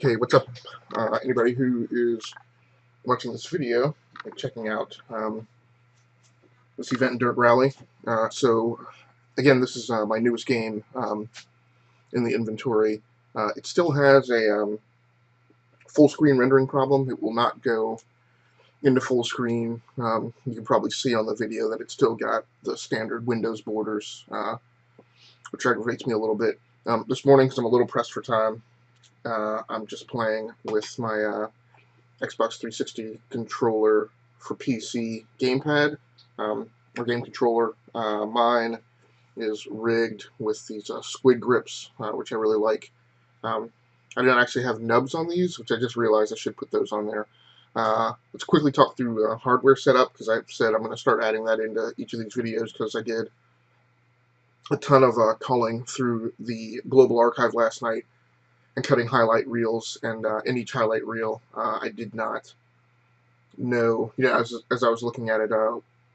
Okay, what's up, anybody who is watching this video and checking out this event in Dirt Rally. So, again, this is my newest game in the inventory. It still has a full screen rendering problem. It will not go into full screen. You can probably see on the video that it's still got the standard Windows borders, which aggravates me a little bit. This morning, because I'm a little pressed for time, I'm just playing with my Xbox 360 controller for PC gamepad, or game controller. Mine is rigged with these squid grips, which I really like. I don't actually have nubs on these, which I just realized I should put those on there. Let's quickly talk through hardware setup, because I've said I'm going to start adding that into each of these videos, because I did a ton of culling through the Global Archive last night and cutting highlight reels, and in each highlight reel I did not know, as I was looking at it,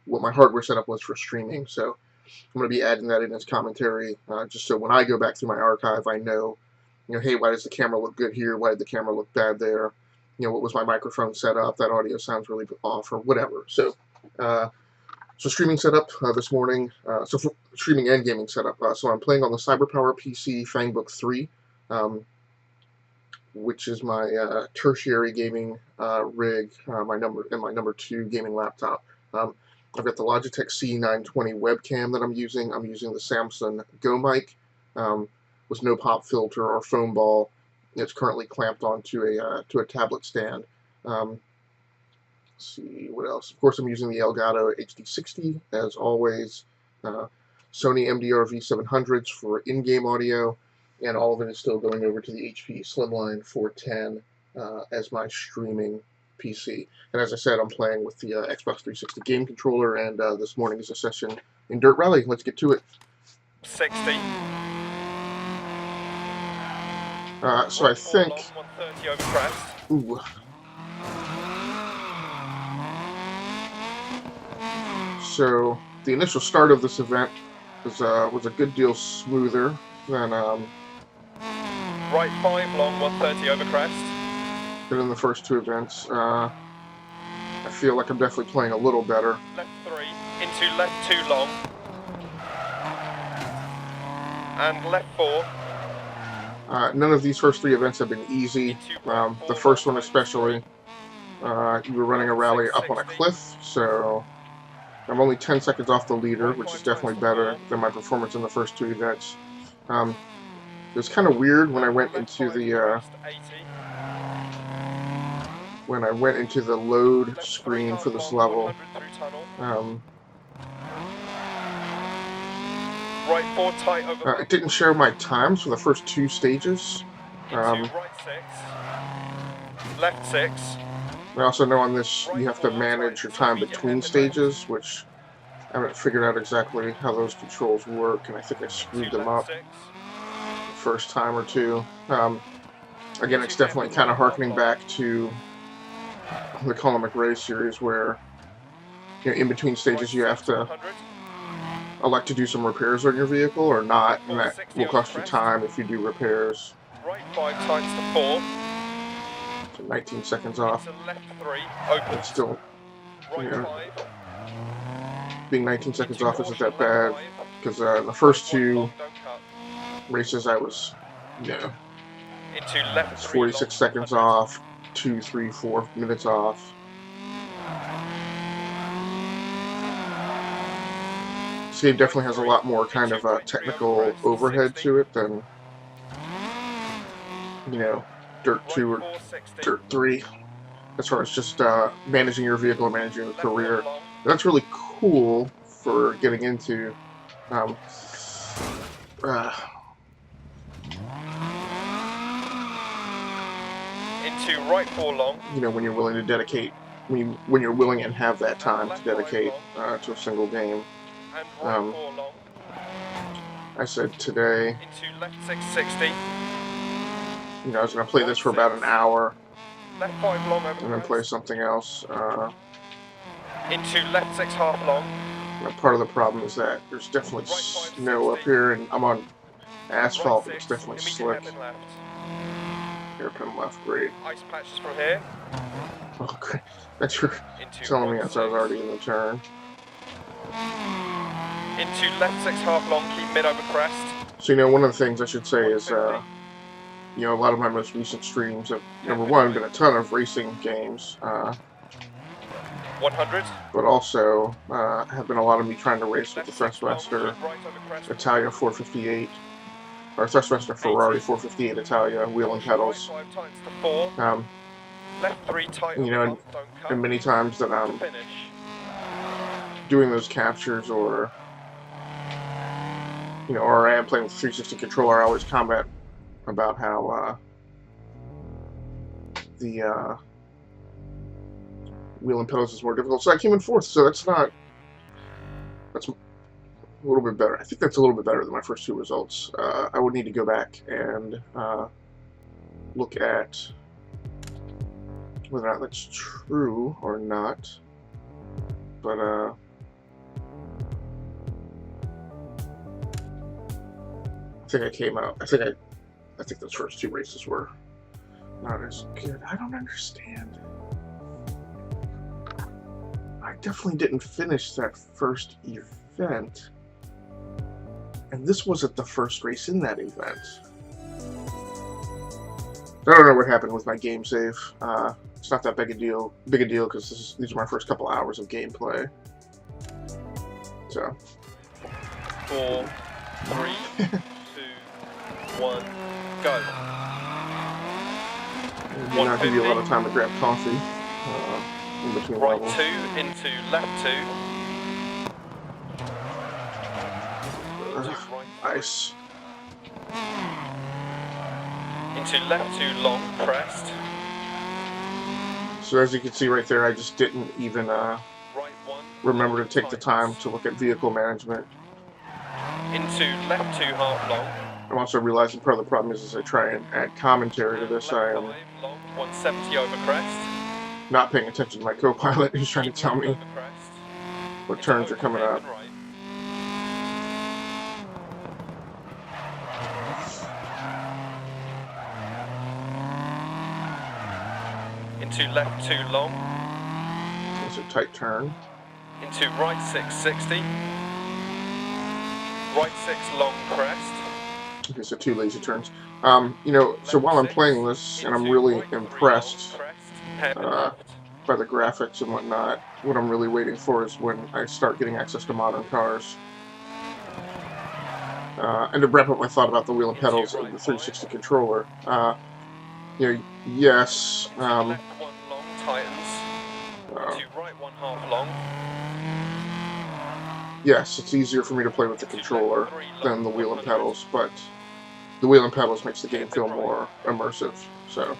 what my hardware setup was for streaming. So I'm going to be adding that in as commentary, just so when I go back through my archive, I know, hey, why does the camera look good here? Why did the camera look bad there? What was my microphone set up? That audio sounds really off, or whatever. So, streaming setup this morning. So for streaming and gaming setup. So I'm playing on the CyberPower PC FangBook 3, which is my tertiary gaming rig, my number 2 gaming laptop. I've got the Logitech C920 webcam that I'm using. I'm using the Samsung Go mic with no pop filter or foam ball. It's currently clamped onto a tablet stand. Let's see what else. Of course, I'm using the Elgato HD60 as always. Sony MDR V700s for in-game audio, and all of it is still going over to the HP Slimline 410 as my streaming PC. And as I said, I'm playing with the Xbox 360 game controller, and this morning is a session in Dirt Rally. Let's get to it. 60. So I think... 130 over crest. Ooh. So the initial start of this event was a good deal smoother than Right 5 long, 130 over crest. than in the first two events. I feel like I'm definitely playing a little better. Left 3 into left 2 long. And left 4. None of these first three events have been easy. The first one especially, you were running a rally up on a cliff, so I'm only 10 seconds off the leader, which is definitely better than my performance in the first two events. It was kind of weird when I went into the load screen for this level. Right 4 tight over. It didn't show my times for the first two stages. Right 6. Left 6. I also know on this you have to manage your time between stages, which I haven't figured out exactly how those controls work, and I think I screwed them up the first time or two. Again, it's definitely kind of harkening back to the Colin McRae series, where in between stages you have to elect to do some repairs on your vehicle or not, and that will cost you time if you do repairs. Right 5 times to 4. So 19 seconds off. Left 3 open. It's still, being 19 seconds off isn't that bad, because the first two races I was, into left it's 46 seconds off, 2, 3, 4 minutes off. This game definitely has a lot more kind of technical overhead to it than, Dirt 2 or Dirt 3, as far as just managing your vehicle and managing your career. That's really cool for getting into. Into right 4 long. When you're willing to dedicate, when you're willing and have that time to dedicate to a single game. And right 4 long. I said today, Into left 660. I was going to play this for about an hour, Left 5 long over and then play something else. Into left 6 half long. Part of the problem is that there's definitely snow up here, and I'm on asphalt, but it's definitely slick. Hairpin left, great. Ice patches from here. Oh, great. Thanks for Into telling me right as I was 6. already in the turn. Into left 6 half long, keep mid over crest. So, you know, one of the things I should say is, 150. you know, a lot of my most recent streams have, number one, been a ton of racing games, 100. but also have been a lot of me trying to race with the Left 6 long, Thrustmaster keep right over crest. Italia 458, or Thrustmaster Ferrari 458 Italia, wheel and pedals. Right 5 times to 4. Left 3 tight You over know, bump, don't cut. and many times that To I'm finish. doing those captures, or you know, or I am playing with the 360 controller, I always comment about how the wheel and pedals is more difficult. So I came in fourth, so that's a little bit better. I think that's a little bit better than my first two results. I would need to go back and look at whether or not that's true or not. But I think I came out. I think those first two races were not as good. I don't understand. I definitely didn't finish that first event, and this wasn't the first race in that event. I don't know what happened with my game save. It's not that big a deal because these are my first couple hours of gameplay. So 4, 3, 2, 1, go. May not give you a lot of time to grab coffee in between Right levels. 2 into left 2. Nice. Into left 2 long, crest. So as you can see right there, I just didn't even Right 1. remember to take the time to look at vehicle management. Into left 2 half long. I'm also realizing part of the problem is as I try and add commentary to this, I am Left 5 long, 170 over crest. not paying attention to my co-pilot who's trying to tell me what turns are coming up. Into left 2 long. It's a tight turn. Into right 660. Right 6 long crest. Okay, so two lazy turns. You know, so while I'm playing this, and I'm really impressed by the graphics and whatnot, what I'm really waiting for is when I start getting access to modern cars. And to wrap up my thought about the wheel and pedals and the 360 controller, you know, yes, left 1 long tightens. To right 1 half long. yes, it's easier for me to play with the controller than the wheel and pedals, but the wheel and pedals makes the game feel more immersive. So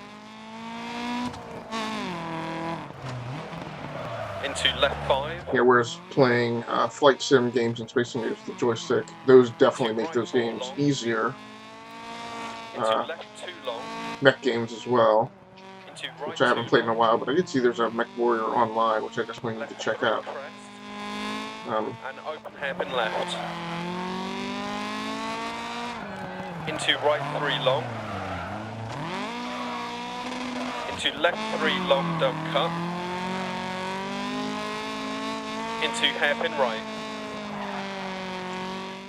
Into left 5. yeah, whereas playing flight sim games and space sim games with the joystick, those definitely make those games easier. Into left 2 long. Mech games as well, Into right which I haven't played in a while, but I did see there's a Mech Warrior online, which I definitely need to check out. And open hairpin left. Into right 3 long. Into left 3 long, don't cut. Into hairpin right.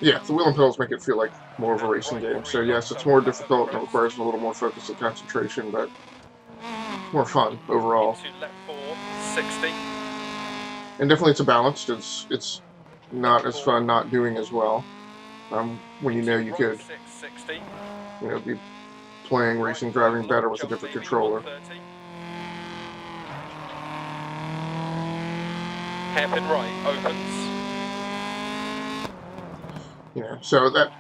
Yeah, the wheel and pedals make it feel like more of a racing game. So yes, it's more difficult and it requires a little more focus and concentration, but more fun overall. Into left 4, 60. And definitely it's a balance. It's not as fun not doing as well. When you know you could, 660. you know, be playing racing, driving better with a different controller. Hairpin right opens. You know, so that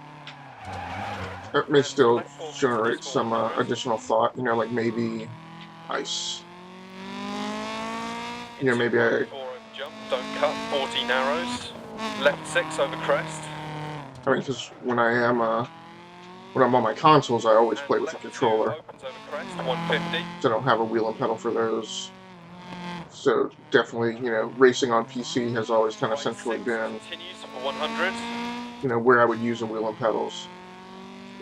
may still generate some additional thought. You know, like maybe ice. You know, maybe I. Jump, don't cut. 40 narrows. Left 6 over crest. I mean, because when I'm on my consoles, I always play with a controller. Opens over crest. 150. So I don't have a wheel and pedal for those. So definitely, you know, racing on PC has always kind of centrally been, Continues for 100. you know, where I would use a wheel and pedals.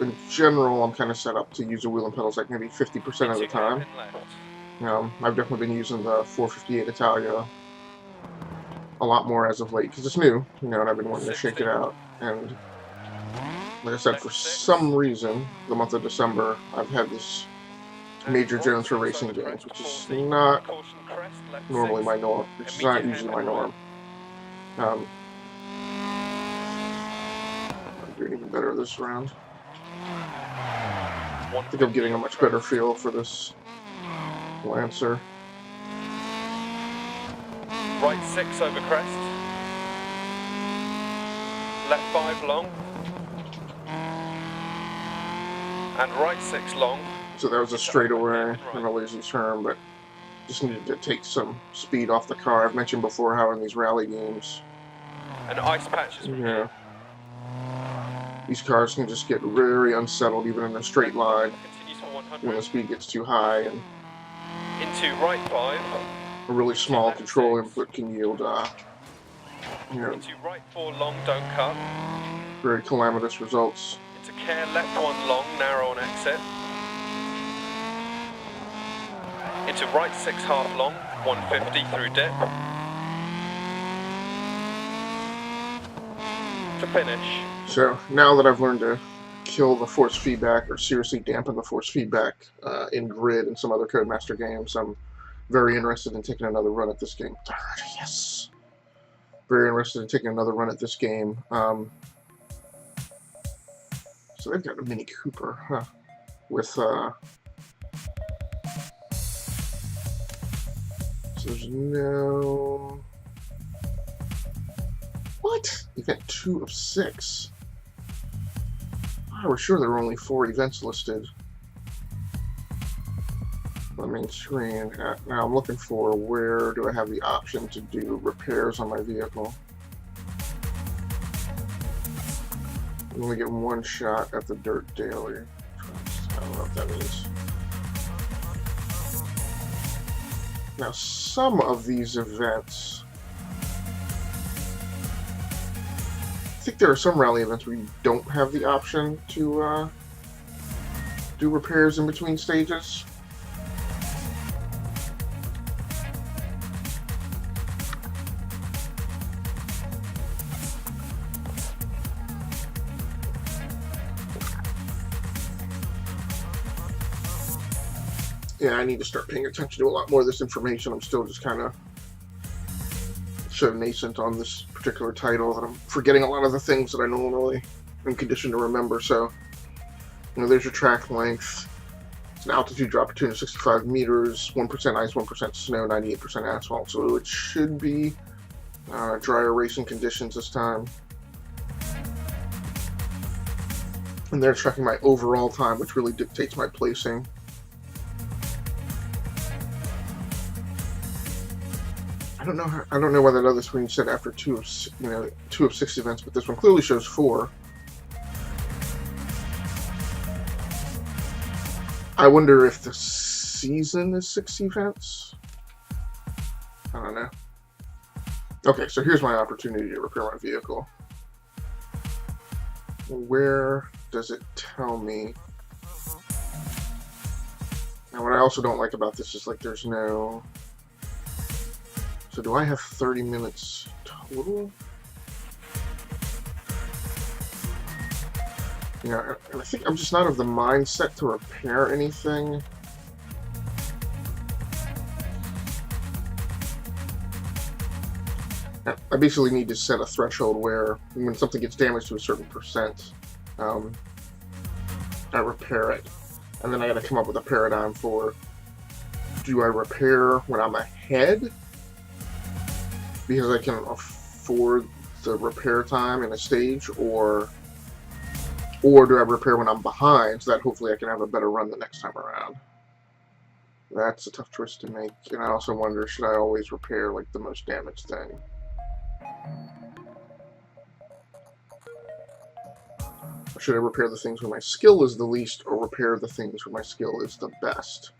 in general, I'm kind of set up to use the wheel and pedals like maybe 50% of the Into time. hairpin left. I've definitely been using the 458 Italia a lot more as of late because it's new, and I've been wanting to shake 60. it out. And like I said, Left for 6. some reason, the month of December, I've had this And Major right Jones for 6 racing over games, crest which to is 40. not Caution crest, left normally 6. my norm, which is not usually my norm. I'm doing even better this round. I think I'm getting a much better feel for this Lancer. Right 6 over crest. Left 5 long. And right 6 long. So that was a straightaway and a lazy turn, but just needed to take some speed off the car. I've mentioned before how in these rally games, And ice patches. these cars can just get very unsettled even in a straight line when the speed gets too high, and into right 5. a really small control input can yield Into right 4 long, don't cut. very calamitous results. Into care left 1 long, narrow on exit. Into right 6 half long, 150 through dip. To finish. So now that I've learned to kill the force feedback, or seriously dampen the force feedback in Grid and some other Codemaster games, I'm very interested in taking another run at this game. Yes! Very interested in taking another run at this game. So they've got a Mini Cooper, huh? With, so there's no... What? Event 2 of 6. I was sure there were only 4 events listed on the main screen. Now I'm looking for where do I have the option to do repairs on my vehicle. I'm only getting one shot at the Dirt Daily. I don't know what that means. Now some of these events, I think there are some rally events where you don't have the option to do repairs in between stages. Yeah, I need to start paying attention to a lot more of this information. I'm still just kind of so nascent on this particular title that I'm forgetting a lot of the things that I normally am conditioned to remember. So, there's your track length. It's an altitude drop of 265 meters, 1% ice, 1% snow, 98% asphalt. So it should be drier racing conditions this time. And they're tracking my overall time, which really dictates my placing. I don't know why that other screen said after 2 of 6 events, but this one clearly shows 4. I wonder if the season is 6 events. I don't know. Okay, so here's my opportunity to repair my vehicle. Where does it tell me? Now, what I also don't like about this is there's no. So do I have 30 minutes total? Yeah, I think I'm just not of the mindset to repair anything. I basically need to set a threshold where when something gets damaged to a certain percent, I repair it. And then I gotta come up with a paradigm for, do I repair when I'm ahead? Because I can afford the repair time in a stage, or do I repair when I'm behind so that hopefully I can have a better run the next time around? That's a tough choice to make. And I also wonder, should I always repair the most damaged thing? Or should I repair the things where my skill is the least, or repair the things where my skill is the best?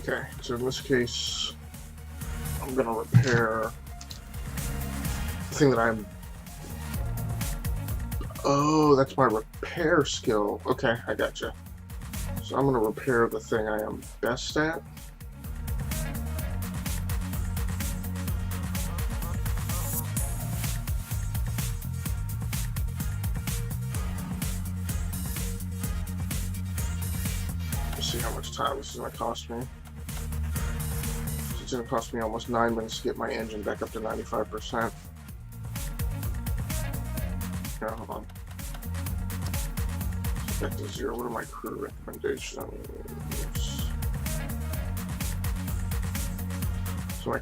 Okay, so in this case, I'm gonna repair the thing that I'm... Oh, that's my repair skill. Okay, I gotcha. So I'm gonna repair the thing I am best at. Let's see how much time this is gonna cost me. It's gonna cost me almost 9 minutes to get my engine back up to 95%. Yeah, hold on. So back to 0. What are my crew recommendations? So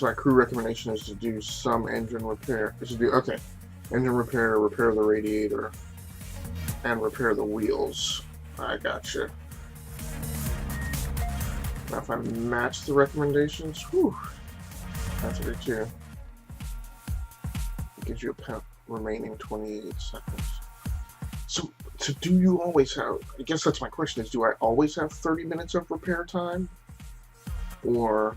my crew recommendation is to do some engine repair. Engine repair, repair the radiator, and repair the wheels. I gotcha. Now if I match the recommendations, whew, that's what I do. It gives you a remaining 28 seconds. So do you always have, I guess that's my question, is do I always have 30 minutes of repair time? Or...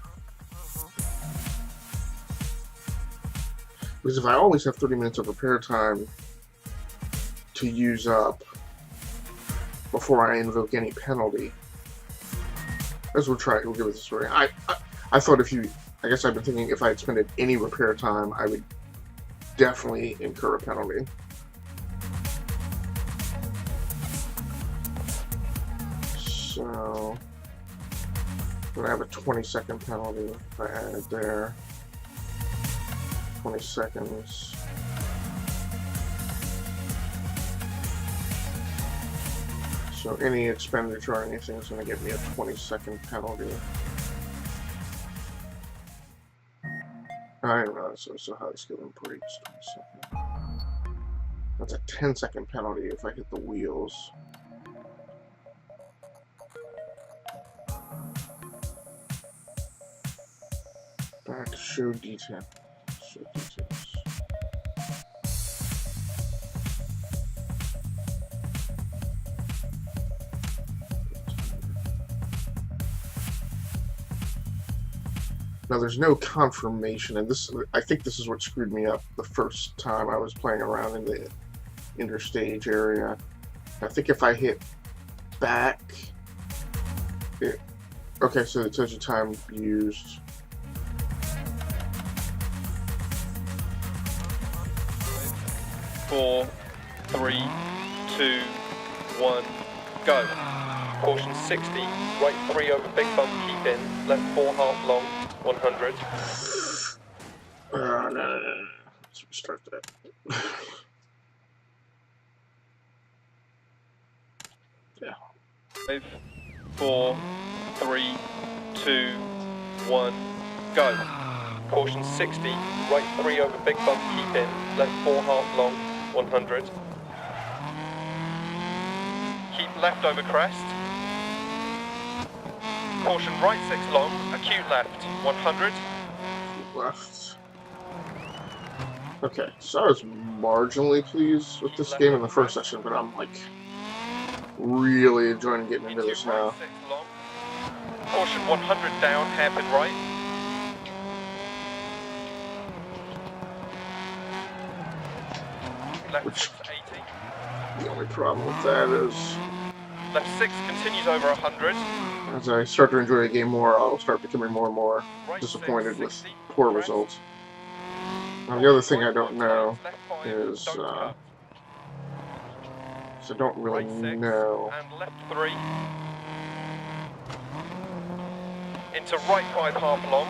Because if I always have 30 minutes of repair time to use up before I invoke any penalty, as we'll give it this way. I thought I guess I've been thinking if I had spent any repair time, I would definitely incur a penalty. So, I'm going to have a 20-second penalty if I add it there. 20 seconds. So any expenditure or anything is going to give me a 20-second penalty. I don't know, so how to skill import each 20 seconds. That's a 10-second penalty if I hit the wheels. Back to show detail. Show details. Now there's no confirmation, and I think this is what screwed me up the first time I was playing around in the interstage area. I think if I hit back, okay, so it tells you time used. Four, 3, 2, 1, go. Caution 60, right 3 over big bump, keep in, left 4 half long, 100. No. Let's restart that. 5, 4, 3, 2, 1, go. Caution 60, right 3 over big bump, keep in, left 4 half long, 100. Keep left over crest. Caution right 6 long, acute left, 100. Left. Okay, so I was marginally pleased with this game in the first session, but I'm like really enjoying getting into this now. Caution 100 down, hairpin right. Which, the only problem with that is... Left 6 continues over 100. As I start to enjoy the game more, I'll start becoming more and more disappointed with poor results. Now the other thing I don't know is... so I don't really know... And left 3. Into right 5 half long.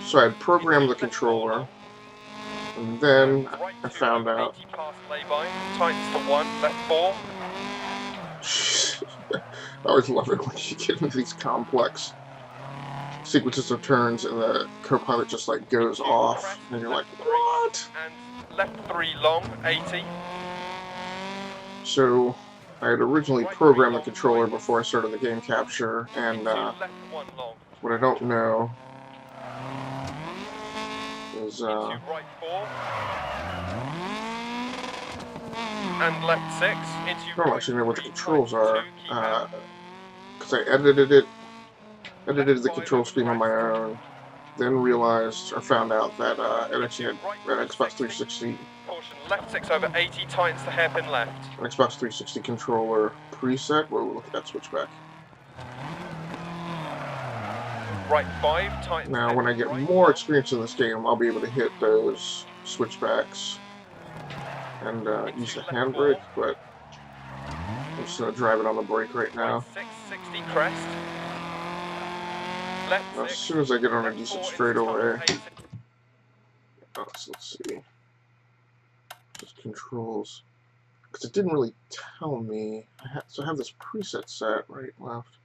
So I had programmed the controller, and then I found out... Tightens to 1, left 4. I always love it when you get into these complex sequences of turns and the co-pilot just like goes off, and you're like, what? And left 3 long, 80. So I had originally programmed the controller before I started the game capture, and what I don't know is right 4. And left 6 into I don't actually know what the controls are, because I edited it edited the control scheme on my own, then realized or found out that it actually had an Xbox 360. Caution, left 6 over 80, tightens the hairpin left. An Xbox 360 controller preset. Whoa, look at that switchback. Right 5, tightens. Now, when I get more experience in this game, I'll be able to hit those switchbacks and use the handbrake, but I'm just going to drive it on the brake right now. 660 crest. Left As soon as I get on a decent straightaway. So let's see. Just controls. Because it didn't really tell me. So I have this preset set, right, left.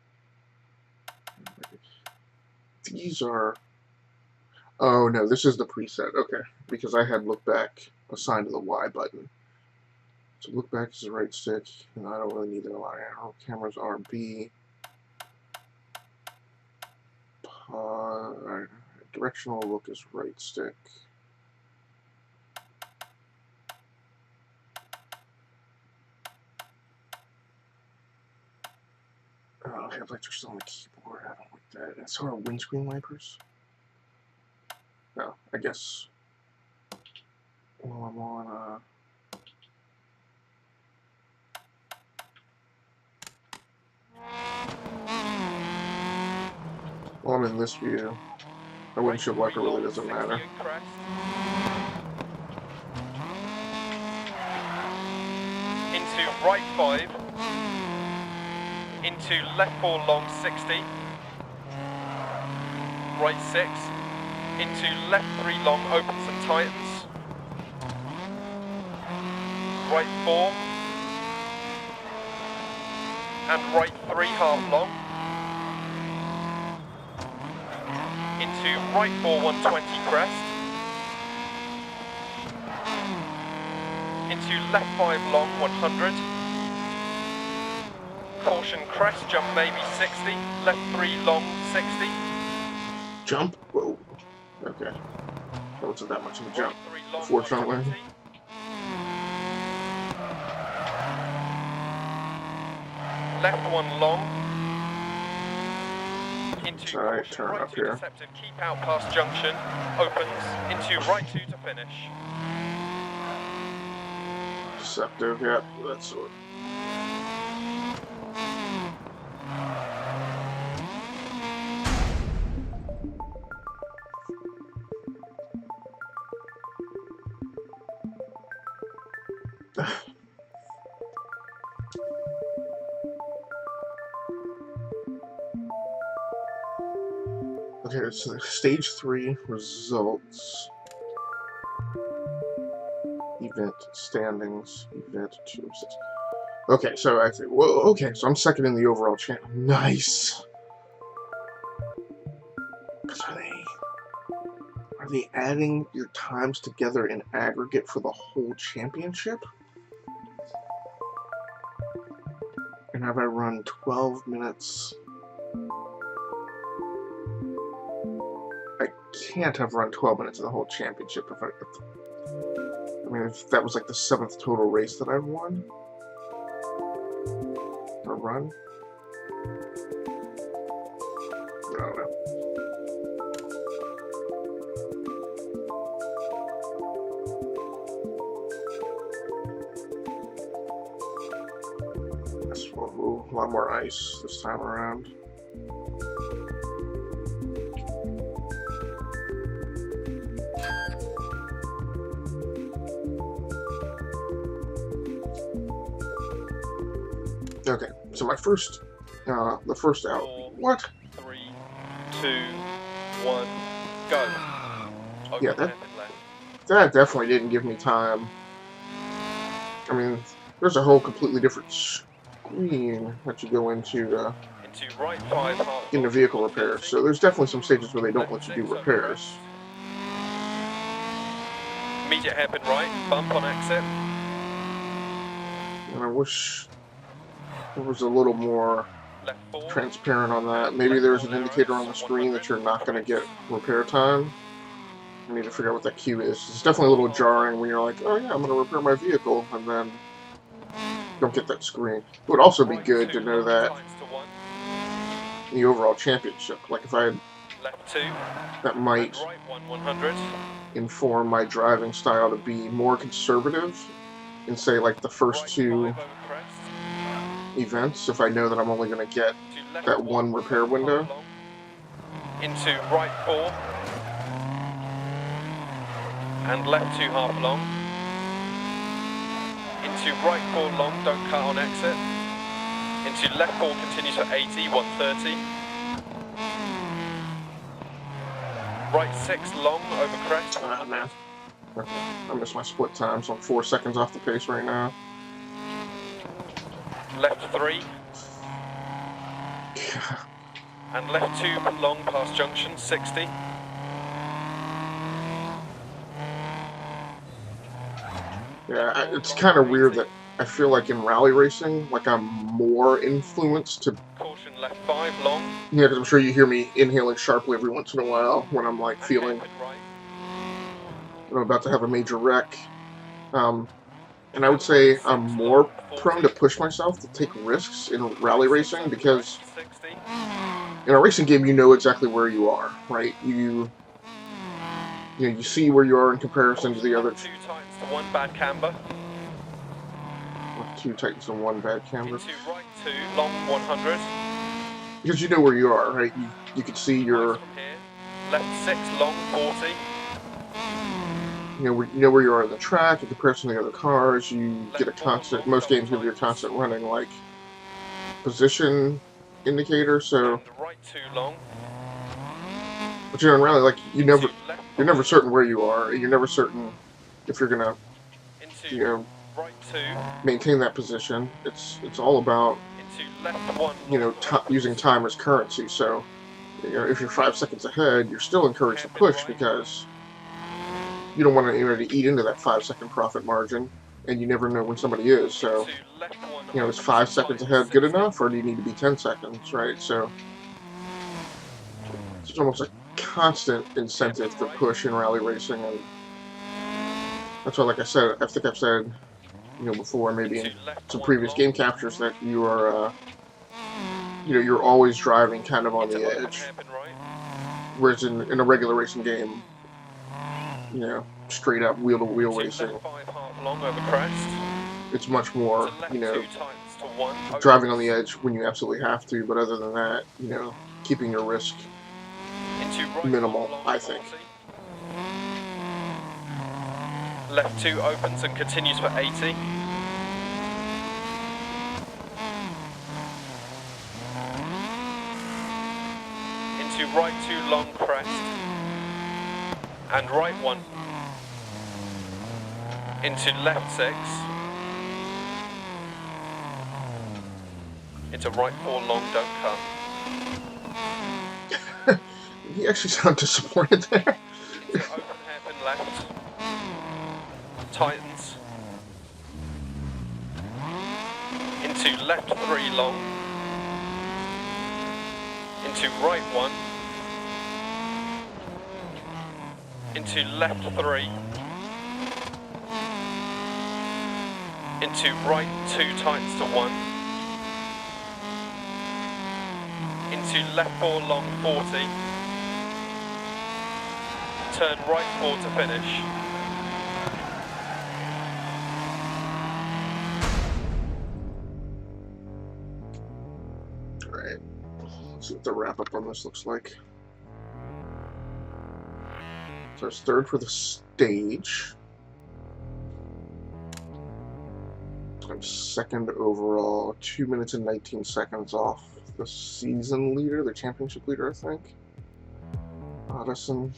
These are. Oh no, this is the preset. Okay, because I had look back assigned to the Y button. So look back is the right stick, and I don't really need that a lot. Arrow cameras are B. Directional look is right stick. Oh, headlights are still on the keyboard. I don't like that. And so are windscreen wipers. No, I guess. Well, I'm on. Well, I'm in this view. My windshield wiper really doesn't matter. Into right 5. Into left 4 long 60. Right 6. Into left 3 long opens and tightens. Right 4. And right 3 half long. Into right 4 120 crest. Into left 5 long 100. Caution crest, jump maybe 60. Left 3 long 60. Jump? Whoa. Okay. That wasn't that much of a jump, fortunately. Left 1 long. Into Alright, turn right up 2 here. deceptive, keep out past junction. Opens. Into right 2 to finish. Deceptive, yeah, that's what. Okay, so stage 3 results. Event standings. Event 2 of 6. Okay, so I think. Whoa, okay, so I'm second in the overall champ. Nice. Because are they adding your times together in aggregate for the whole championship? And have I run 12 minutes? I can't have run 12 minutes of the whole championship if I mean, if that was like the 7th total race that I've won. Or run. I don't know. That's a lot more ice this time around. Okay, so my first, the first out. 4, What? 3, 2, 1, go. Open Yeah, left. that definitely didn't give me time. I mean, there's a whole completely different screen that you go into Into right 5 half. into vehicle repairs. So there's definitely some stages where they don't let you do repairs. Immediate hairpin right, bump on exit. And I wish there was a little more Left 4. transparent on that. Maybe there's an indicator on the screen that you're not going to get repair time. I need to figure out what that cue is. It's definitely a little jarring when you're like, oh yeah, I'm going to repair my vehicle, and then don't get that screen. It would also be good to know that, the overall championship. Like if I had, Left 2. that might Right 100. inform my driving style to be more conservative in, say, like the first Right 2 5 over crest. events, if I know that I'm only going to get To left that one repair left window. half long. Into right 4. And left 2 half long. Into right 4 long, don't cut on exit. Into left 4 continues for 80, 130. Right 6 long over crest. Ah, man. I missed my split time, so I'm 4 seconds off the pace right now. Left 3. And left 2 long past junction, 60. Yeah, it's kind of weird that I feel like in rally racing, like I'm more influenced to... Caution left 5 long. Yeah, because I'm sure you hear me inhaling sharply every once in a while when I'm like feeling Right. I'm about to have a major wreck. And I would say I'm more prone to push myself to take risks in rally racing because 60. in a racing game you know exactly where you are, right? You see where you are in comparison to the other 2 times to 1 bad camber. 2 tightens and 1 bad camber. Into right 2 long 100. Because you know where you are, right? You can see your... From here. Left 6 long 40. You know where you are on the track in comparison to the other cars. You get a constant... Most games give you a constant running, like, position indicator, so... And right 2 long. But in rally, like, you're never certain where you are. You're never certain if you're gonna, right 2. maintain that position. It's all about, Into left 1. using time as currency. So, if you're 5 seconds ahead, you're still encouraged to push because you don't want anybody to eat into that 5-second profit margin, and you never know when somebody is. So, is 5 seconds ahead good enough, or do you need to be 10 seconds, right? So, it's almost a constant incentive to push in rally racing, and that's why, like I said, I think I've said, before, maybe in some previous game captures, that you are, you're always driving kind of on the edge, whereas in a regular racing game, straight up wheel-to-wheel racing, it's much more, driving on the edge when you absolutely have to, but other than that, keeping your risk minimal, I think. Left 2 opens and continues for 80. Into right 2 long crest. And right 1. Into left 6. Into right 4 long, don't cut. You actually sound disappointed there. Into open hairpin left. Tightens. Into left 3 long. Into right 1. Into left 3. Into right 2 tightens to 1. Into left 4 long 40. Turn right 4 to finish. Alright, let's see what the wrap-up on this looks like. So it's 3rd for the stage. I'm 2nd overall, 2 minutes and 19 seconds off the season leader, the championship leader, I think. Addison.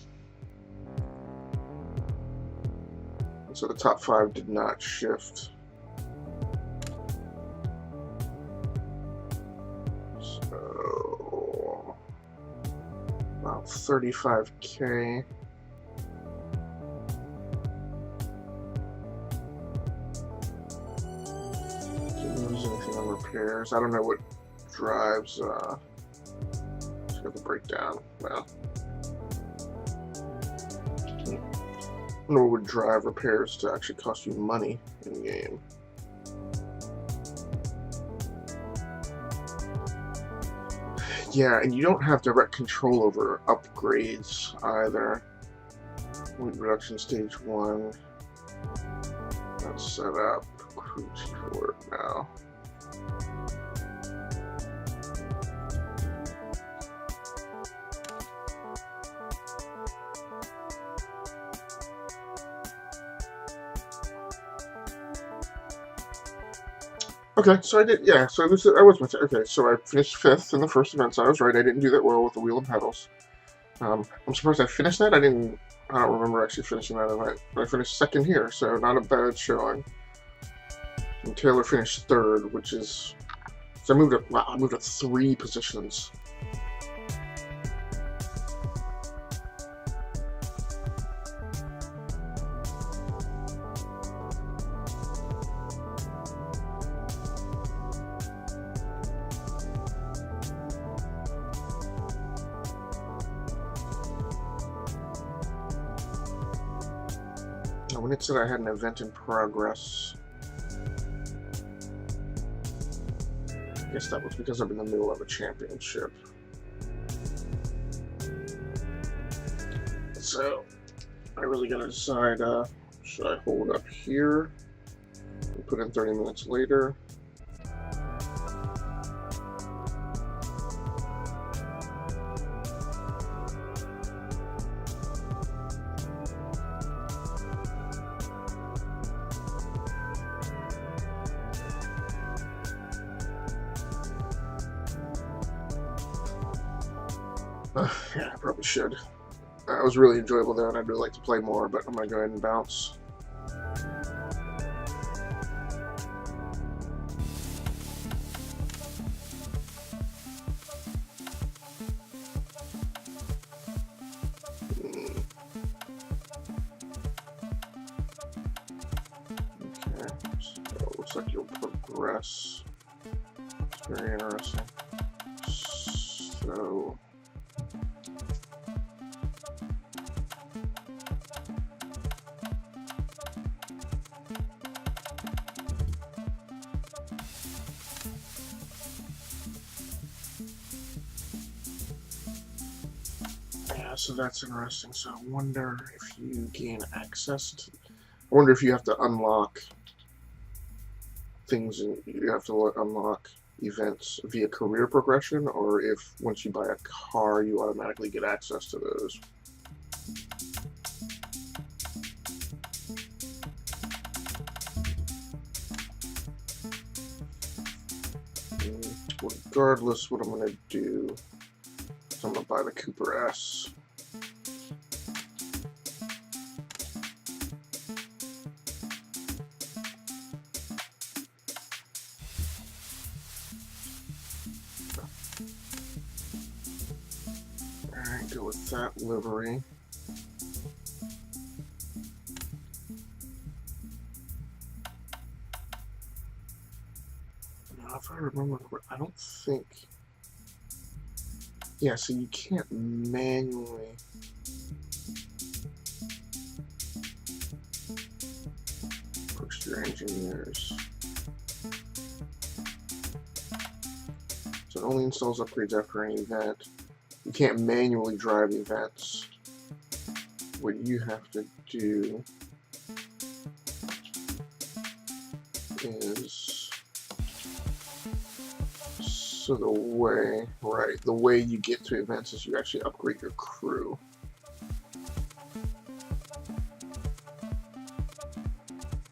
So the top 5 did not shift. So about 35K. Didn't lose anything on repairs. I don't know what drives. Let's get the breakdown. Well, I don't know what would drive repairs to actually cost you money in the game. Yeah, and you don't have direct control over upgrades either. Weight reduction stage 1. That's set up. Cruise forward now. Okay, so I did, yeah, so I was with it. Okay, so I finished 5th in the first event, so I was right, I didn't do that well with the wheel and pedals. I'm surprised I finished that. I don't remember actually finishing that event, but I finished 2nd here, so not a bad showing. And Taylor finished 3rd, which is, so I moved up, wow, I moved up 3 positions. When it said I had an event in progress, I guess that was because I'm in the middle of a championship. So I really gotta decide, should I hold up here and put in 30 minutes later? Yeah, I probably should. It was really enjoyable though, and I'd really like to play more, but I'm gonna go ahead and bounce. Okay, so it looks like you'll progress. It's very interesting. So so that's interesting. So I wonder if you gain access to... I wonder if you have to unlock things, and you have to unlock events via career progression, or if once you buy a car, you automatically get access to those. Regardless, what I'm going to do is I'm going to buy the Cooper S. Alright, go with that livery. Now, if I remember, I don't think... Yeah, so you can't manually... push your engineers. So it only installs upgrades after any event. You can't manually drive events. What you have to do is, so the way you get to events is you actually upgrade your crew.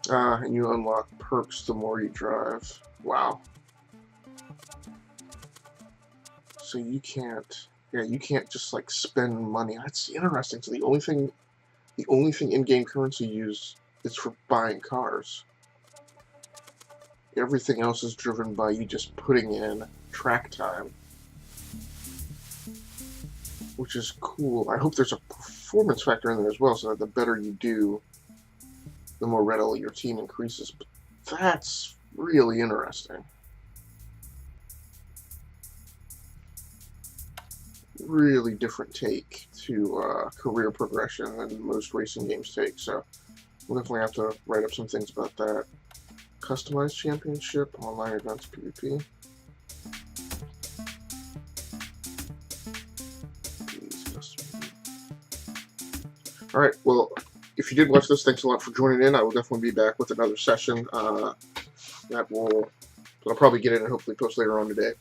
And you unlock perks the more you drive. Wow. So you can't, yeah, you can't just like spend money. That's interesting. So the only thing in-game currency used is for buying cars. Everything else is driven by you just putting in track time, which is cool. I hope there's a performance factor in there as well, so that the better you do, the more readily your team increases. But that's really interesting. Really different take to career progression than most racing games take, so we'll definitely have to write up some things about that. Customized championship, online events, PvP. Alright, well, if you did watch this, thanks a lot for joining in. I will definitely be back with another session that I'll probably get in and hopefully post later on today.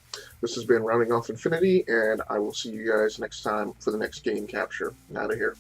This has been Rounding Off Infinity, and I will see you guys next time for the next game capture. Out of here.